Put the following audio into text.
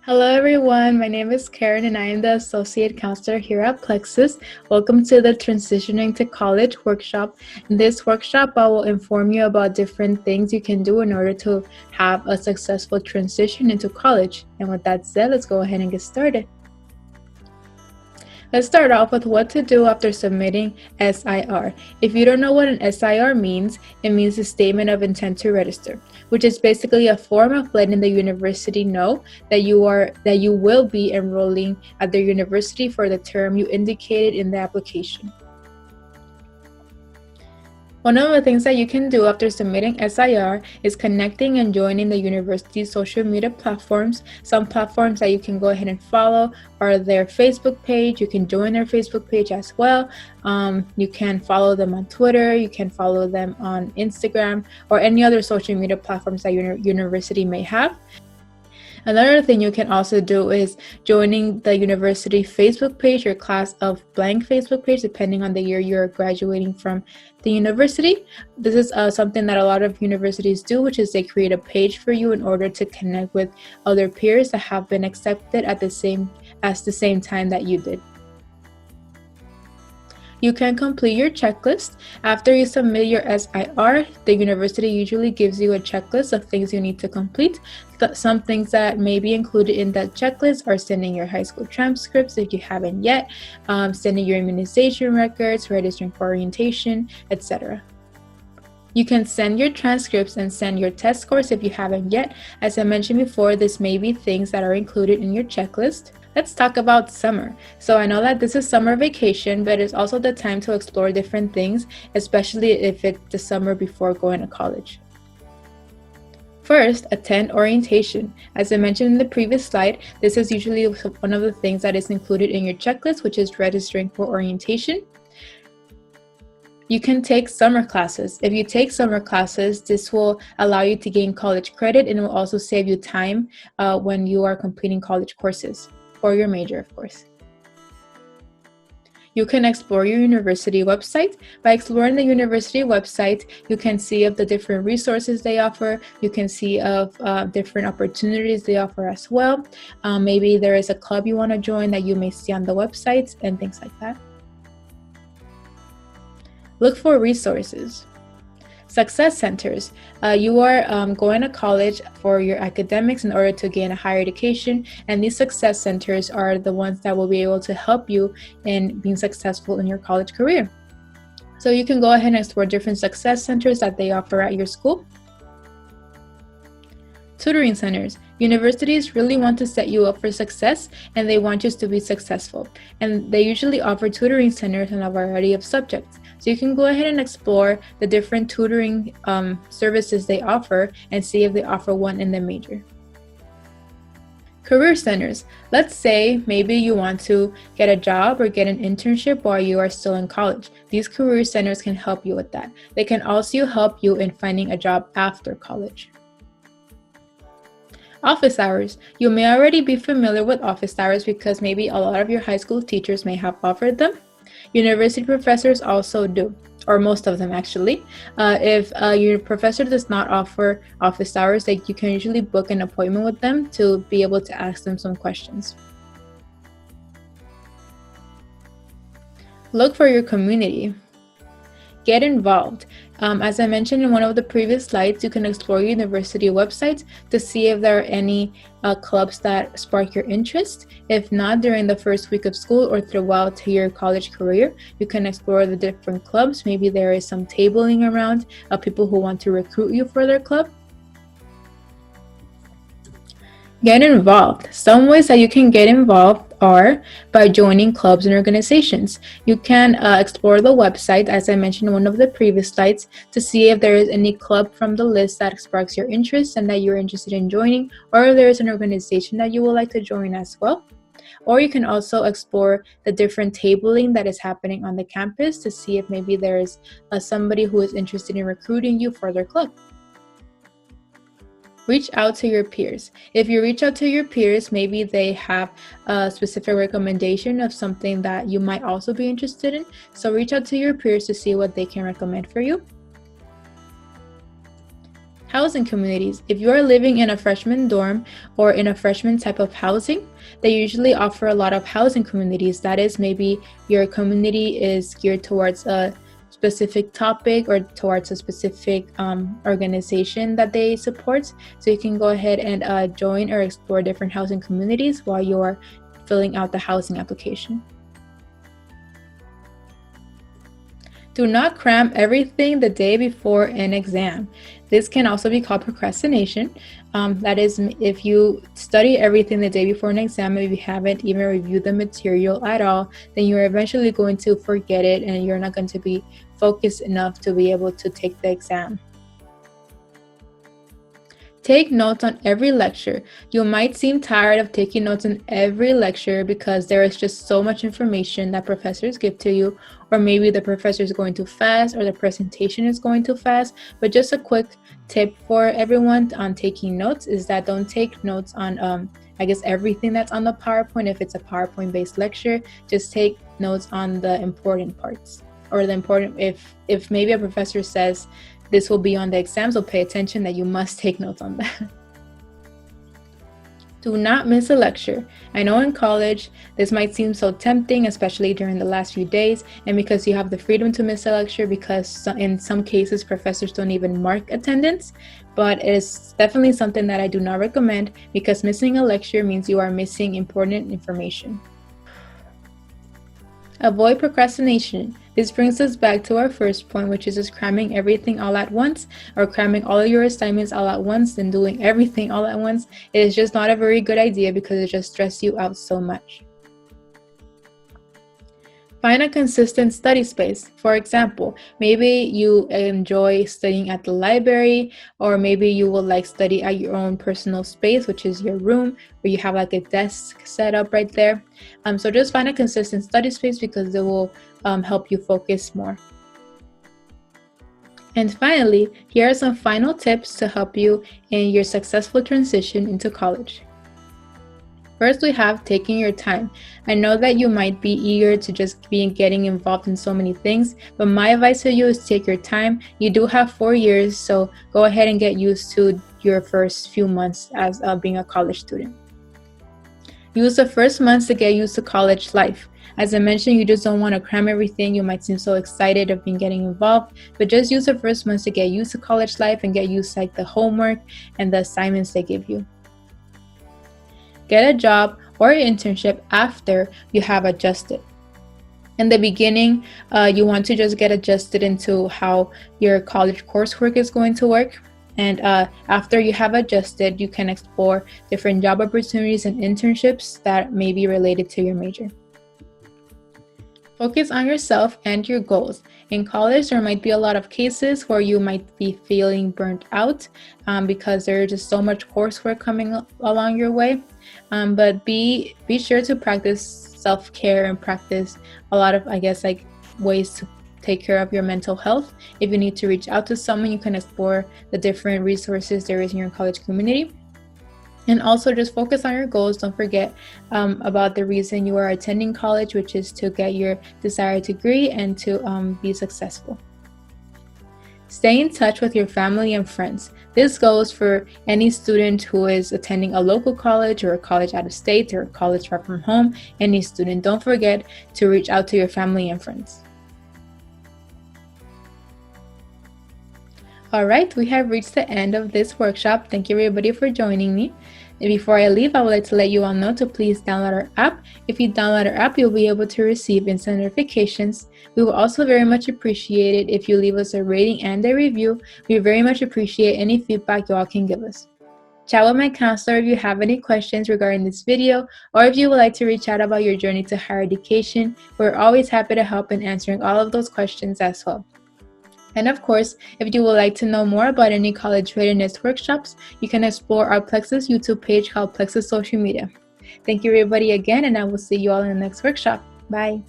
Hello, everyone. My name is Karen, and I am the Associate Counselor here at Plexus. Welcome to the Transitioning to College workshop. In this workshop, I will inform you about different things you can do in order to have a successful transition into college. And with that said, let's go ahead and get started. Let's start off with what to do after submitting SIR. If you don't know what an SIR means, it means a statement of intent to register, which is basically a form of letting the university know that you will be enrolling at their university for the term you indicated in the application. One of the things that you can do after submitting SIR is connecting and joining the university's social media platforms. Some platforms that you can go ahead and follow are their Facebook page. You can join their Facebook page as well. You can follow them on Twitter. You can follow them on Instagram or any other social media platforms that your university may have. Another thing you can also do is joining the university Facebook page, your class of blank Facebook page, depending on the year you're graduating from the university. This is something that a lot of universities do, which is they create a page for you in order to connect with other peers that have been accepted at the same time that you did. You can complete your checklist. After you submit your SIR, the university usually gives you a checklist of things you need to complete. Some things that may be included in that checklist are sending your high school transcripts if you haven't yet, sending your immunization records, registering for orientation, etc. You can send your transcripts and send your test scores if you haven't yet. As I mentioned before, this may be things that are included in your checklist. Let's talk about summer. So I know that this is summer vacation, but it's also the time to explore different things, especially if it's the summer before going to college. First, attend orientation. As I mentioned in the previous slide, this is usually one of the things that is included in your checklist, which is registering for orientation. You can take summer classes. If you take summer classes, this will allow you to gain college credit, and it will also save you time when you are completing college courses, or your major, of course. You can explore your university website. By exploring the university website, you can see of the different resources they offer. You can see of different opportunities they offer as well. Maybe there is a club you want to join that you may see on the websites and things like that. Look for resources. Success centers. You are going to college for your academics in order to gain a higher education, and these success centers are the ones that will be able to help you in being successful in your college career. So you can go ahead and explore different success centers that they offer at your school. Tutoring centers. Universities really want to set you up for success, and they want you to be successful. And they usually offer tutoring centers on a variety of subjects. So you can go ahead and explore the different tutoring services they offer and see if they offer one in the major. Career centers. Let's say maybe you want to get a job or get an internship while you are still in college. These career centers can help you with that. They can also help you in finding a job after college. Office hours. You may already be familiar with office hours because maybe a lot of your high school teachers may have offered them. University professors also do, or most of them actually. If your professor does not offer office hours, you can usually book an appointment with them to be able to ask them some questions. Look for your community. Get involved. As I mentioned in one of the previous slides, you can explore university websites to see if there are any clubs that spark your interest. If not, during the first week of school or throughout your college career, you can explore the different clubs. Maybe there is some tabling around of people who want to recruit you for their club. Get involved. Some ways that you can get involved are by joining clubs and organizations. You can explore the website, as I mentioned in one of the previous slides, to see if there is any club from the list that sparks your interest and that you're interested in joining, or if there is an organization that you would like to join as well. Or you can also explore the different tabling that is happening on the campus to see if maybe there is somebody who is interested in recruiting you for their club. Reach out to your peers. If you reach out to your peers, maybe they have a specific recommendation of something that you might also be interested in. So reach out to your peers to see what they can recommend for you. Housing communities. If you are living in a freshman dorm or in a freshman type of housing, they usually offer a lot of housing communities. That is, maybe your community is geared towards a specific topic or towards a specific organization that they support. So you can go ahead and join or explore different housing communities while you're filling out the housing application. Do not cram everything the day before an exam. This can also be called procrastination. That is, if you study everything the day before an exam, if you haven't even reviewed the material at all, then you're eventually going to forget it and you're not going to be focused enough to be able to take the exam. Take notes on every lecture. You might seem tired of taking notes on every lecture because there is just so much information that professors give to you, or maybe the professor is going too fast or the presentation is going too fast. But just a quick tip for everyone on taking notes is that don't take notes on everything that's on the PowerPoint. If it's a PowerPoint based lecture, just take notes on the important parts, or the important, if maybe a professor says this will be on the exam, so pay attention that you must take notes on that. Do not miss a lecture. I know in college, this might seem so tempting, especially during the last few days, and because you have the freedom to miss a lecture, because in some cases, professors don't even mark attendance, but it's definitely something that I do not recommend, because missing a lecture means you are missing important information. Avoid procrastination. This brings us back to our first point, which is just cramming everything all at once, or cramming all of your assignments all at once and doing everything all at once. It is just not a very good idea because it just stresses you out so much. Find a consistent study space. For example, maybe you enjoy studying at the library, or maybe you will like study at your own personal space, which is your room, where you have like a desk set up right there. So just find a consistent study space because it will help you focus more. And finally, here are some final tips to help you in your successful transition into college. First, we have taking your time. I know that you might be eager to just be getting involved in so many things, but my advice to you is take your time. You do have 4 years, so go ahead and get used to your first few months as being a college student. Use the first months to get used to college life. As I mentioned, you just don't want to cram everything. You might seem so excited of being getting involved, but just use the first months to get used to college life and get used to like the homework and the assignments they give you. Get a job or an internship after you have adjusted. In the beginning, you want to just get adjusted into how your college coursework is going to work. And after you have adjusted, you can explore different job opportunities and internships that may be related to your major. Focus on yourself and your goals. In college, there might be a lot of cases where you might be feeling burnt out because there's just so much coursework coming along your way. But be sure to practice self-care and practice a lot of, ways to take care of your mental health. If you need to reach out to someone, you can explore the different resources there is in your college community. And also just focus on your goals. Don't forget about the reason you are attending college, which is to get your desired degree and to be successful. Stay in touch with your family and friends. This goes for any student who is attending a local college or a college out of state or a college far from home. Any student, don't forget to reach out to your family and friends. All right, we have reached the end of this workshop. Thank you everybody for joining me. And before I leave, I would like to let you all know to please download our app. If you download our app, you'll be able to receive instant notifications. We will also very much appreciate it if you leave us a rating and a review. We very much appreciate any feedback you all can give us. Chat with my counselor if you have any questions regarding this video, or if you would like to reach out about your journey to higher education. We're always happy to help in answering all of those questions as well. And of course, if you would like to know more about any college readiness workshops, you can explore our Plexus YouTube page called Plexus Social Media. Thank you everybody again, and I will see you all in the next workshop. Bye.